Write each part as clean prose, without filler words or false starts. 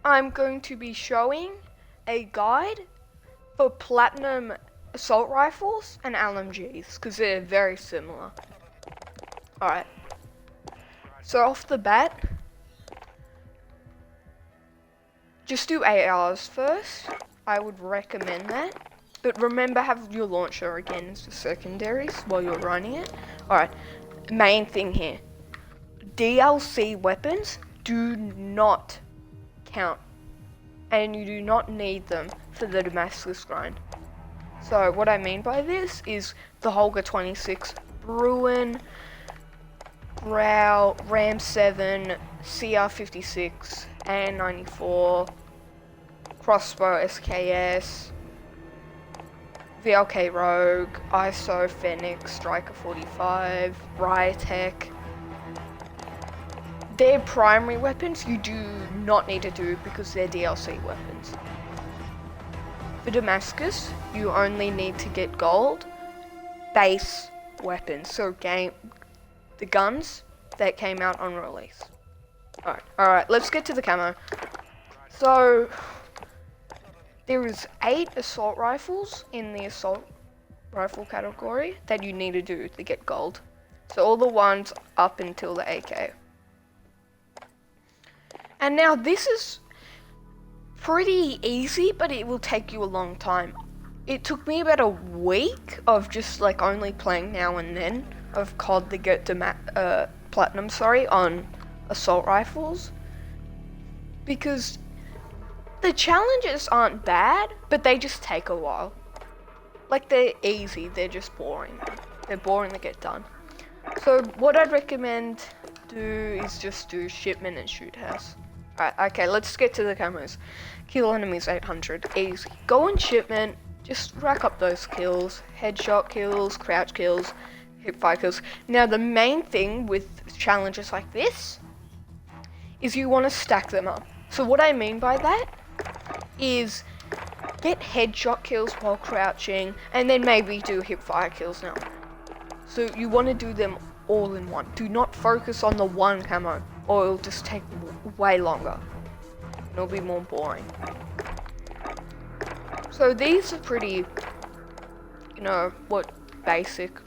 I'm going to be showing a guide for platinum assault rifles and Lmgs, because they're very similar. Alright, so off the bat, just do ARs first. I would recommend that. But remember, have your launcher again as the secondaries while you're running it. Alright, main thing here. DLC weapons do not count. And you do not need them for the Damascus grind. So what I mean by this is the Holger 26, Bruin, Grau, Ram 7, CR 56, AN 94, Crossbow SKS, VLK Rogue, ISO Fenix, Striker 45, Riotech. Their primary weapons you do not need to do because they're DLC weapons. For Damascus, you only need to get gold base weapons, so the guns that came out on release. Alright, let's get to the camo. So, there is 8 assault rifles in the assault rifle category that you need to do to get gold. So all the ones up until the AK. And now this is pretty easy, but it will take you a long time. It took me about a week of just like only playing now and then of COD to get platinum, on assault rifles. Because the challenges aren't bad, but they just take a while. Like, they're easy, they're just boring. They're boring to get done. So what I'd recommend do is just do shipment and shoot house. Alright, okay, let's get to the camos. Kill enemies 800, easy. Go on shipment, just rack up those kills. Headshot kills, crouch kills, hipfire kills. Now the main thing with challenges like this is you want to stack them up. So what I mean by that is get headshot kills while crouching, and then maybe do hipfire kills now. So you want to do them all in one. Do not focus on the one camo, or it'll just take way longer. It'll be more boring. So these are pretty, basic.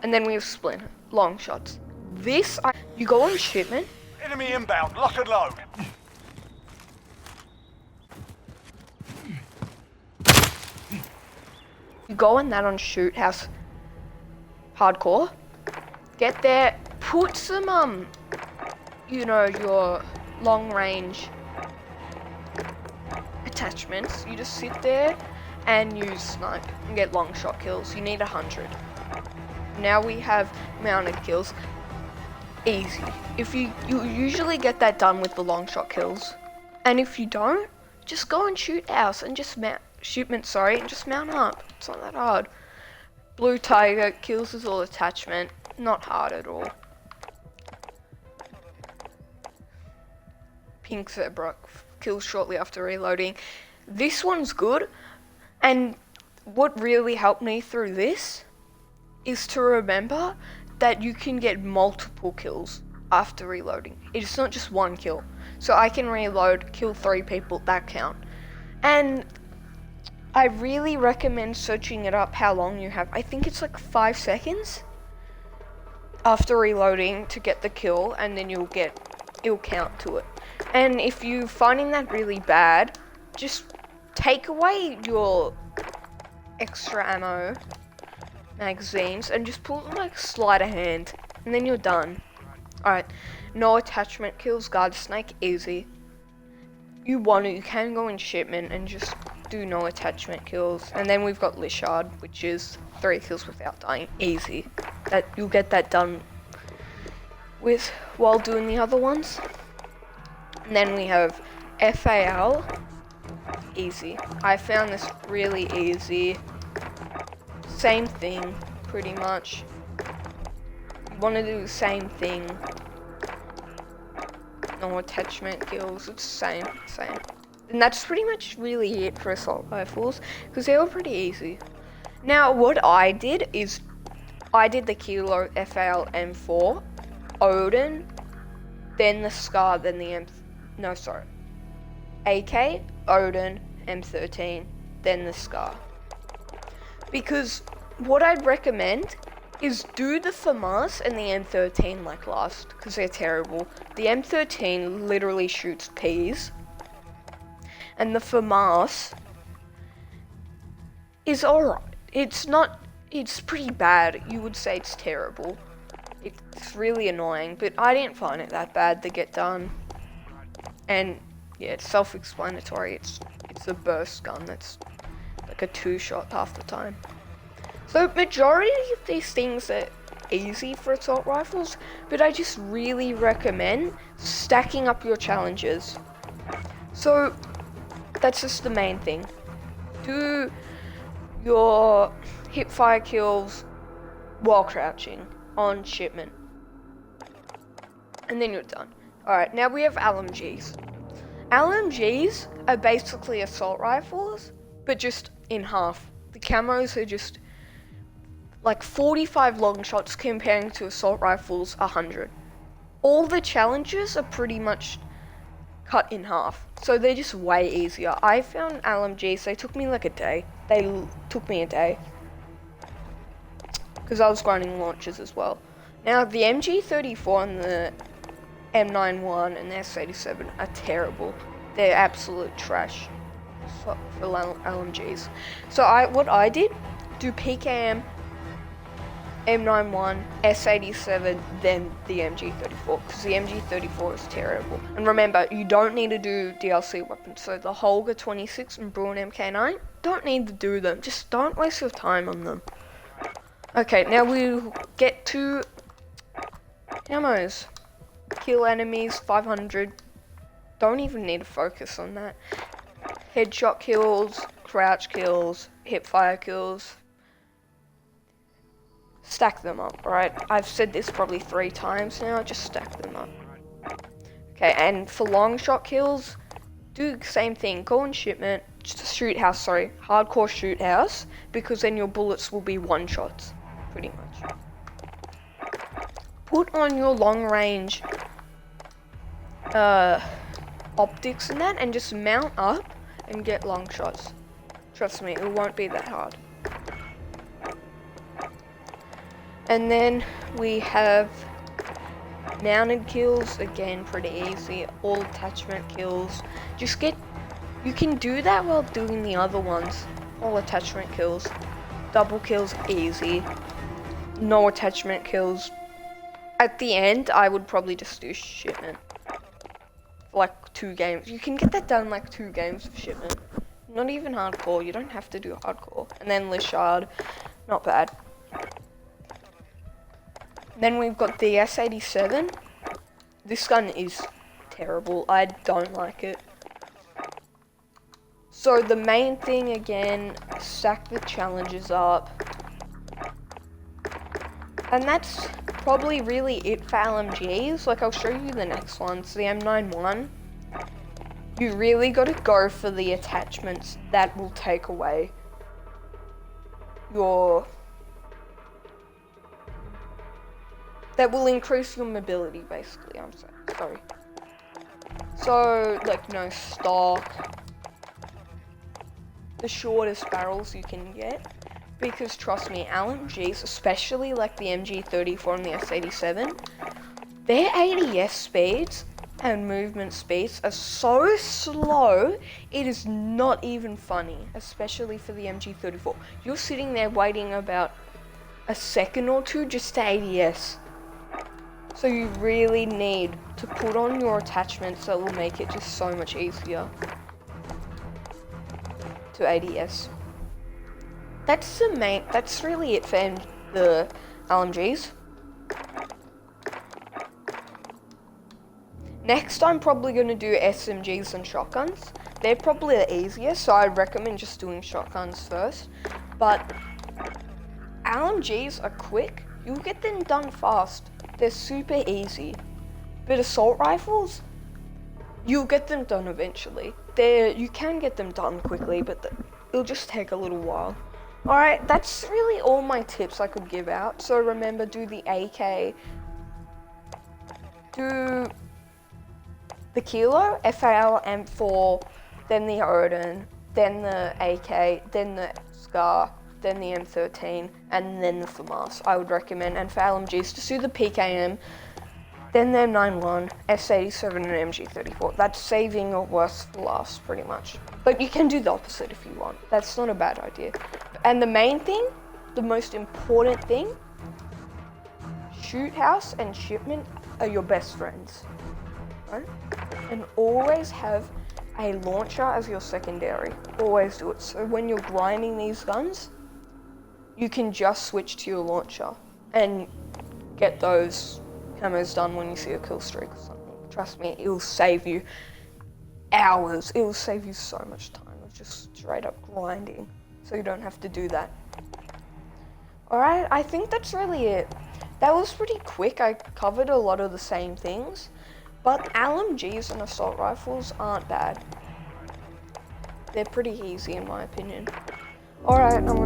And then we have splinter, long shots. You go on shipment. Enemy inbound, lock and load. You go on that on shoot house hardcore. Get there, put some your long range attachments. You just sit there and use snipe and get long shot kills. You need 100. Now we have mounted kills. Easy. If you usually get that done with the long shot kills, and if you don't, just go and shoot house and just mount and just mount up. It's not that hard. Blue Tiger kills is all attachment, not hard at all. Pink Zebra kills shortly after reloading. This one's good, and what really helped me through this is to remember that you can get multiple kills after reloading. It's not just one kill. So I can reload, kill 3 people, that count. And I really recommend searching it up how long you have. I think it's like 5 seconds after reloading to get the kill, and then it'll count to it. And if you're finding that really bad, just take away your extra ammo magazines and just pull them like sleight of hand, and then you're done. Alright, no attachment kills, guard snake, easy. You can go in shipment and just do no attachment kills. And then we've got Lishard, which is 3 kills without dying, easy. That you'll get that done with while doing the other ones. And then we have FAL, easy. I found this really easy. Same thing, pretty much. You want to do the same thing. No attachment kills, it's same. And that's pretty much really it for assault rifles, because they were pretty easy. Now, what I did is, I did the Kilo FAL M4, Odin, then the Scar, then the AK, Odin, M13, then the Scar. Because what I'd recommend is do the FAMAS and the M13 like last, because they're terrible. The M13 literally shoots peas, and the FAMAS is alright. It's pretty bad. You would say it's terrible. It's really annoying, but I didn't find it that bad to get done. And yeah, it's self-explanatory. It's a burst gun that's like a 2-shot half the time. So majority of these things are easy for assault rifles, but I just really recommend stacking up your challenges. So that's just the main thing. Do your hip fire kills while crouching on shipment, and then you're done. Alright, now we have LMGs. LMGs are basically assault rifles, but just in half. The camos are just like 45 long shots comparing to assault rifles 100. All the challenges are pretty much cut in half, so they're just way easier. I found LMGs, they took me like a day. Took me a day. Because I was grinding launches as well. Now the MG34 and the M91 and the S87 are terrible. They're absolute trash for LMGs. So what I did, do PKM, M91, S87, then the MG34, because the MG34 is terrible. And remember, you don't need to do DLC weapons, so the Holger 26 and Bruin MK9, don't need to do them, just don't waste your time on them. Okay, now we'll get to camos. Kill enemies, 500, don't even need to focus on that. Headshot kills, crouch kills, hip fire kills. Stack them up, alright? I've said this probably 3 times now, just stack them up. Okay, and for long shot kills, do the same thing. Go on shipment, just shoot house, sorry, hardcore shoot house, because then your bullets will be one shots, pretty much. Put on your long range optics and that, and just mount up and get long shots. Trust me, it won't be that hard. And then we have mounted kills, again pretty easy, all attachment kills. You can do that while doing the other ones, all attachment kills. Double kills, easy. No attachment kills. At the end, I would probably just do shipment. Like 2 games. You can get that done like 2 games of shipment. Not even hardcore, you don't have to do hardcore. And then Lishard, not bad. Then we've got the S87. This gun is terrible. I don't like it. So the main thing again, stack the challenges up. And that's probably really it for LMGs. Like, I'll show you the next ones. The M91. You really got to go for the attachments that will take away your... that will increase your mobility, basically. I'm sorry. So, like, no stock. The shortest barrels you can get. Because trust me, LMGs, especially like the MG34 and the S87, their ADS speeds and movement speeds are so slow, it is not even funny, especially for the MG34. You're sitting there waiting about a second or 2 just to ADS. So you really need to put on your attachments that will make it just so much easier to ADS. That's really it for the LMGs. Next, I'm probably going to do SMGs and shotguns. They're probably the easiest, so I'd recommend just doing shotguns first. But LMGs are quick. You'll get them done fast. They're super easy. But assault rifles, you'll get them done eventually. You can get them done quickly, but it'll just take a little while. Alright, that's really all my tips I could give out. So remember, do the AK, do the Kilo, FAL, M4, then the Odin, then the AK, then the Scar, then the M13, and then the FAMAS, I would recommend. And for LMGs, just do the PKM, then the M91, S87 and MG34. That's saving your worst for last, pretty much. But you can do the opposite if you want. That's not a bad idea. And the main thing, the most important thing, shoot house and shipment are your best friends, right? And always have a launcher as your secondary. Always do it. So when you're grinding these guns, you can just switch to your launcher and get those camos done when you see a kill streak or something. Trust me, it will save you hours. It will save you so much time of just straight up grinding, so you don't have to do that. Alright, I think that's really it. That was pretty quick. I covered a lot of the same things, but LMGs and assault rifles aren't bad. They're pretty easy in my opinion. Alright, I'm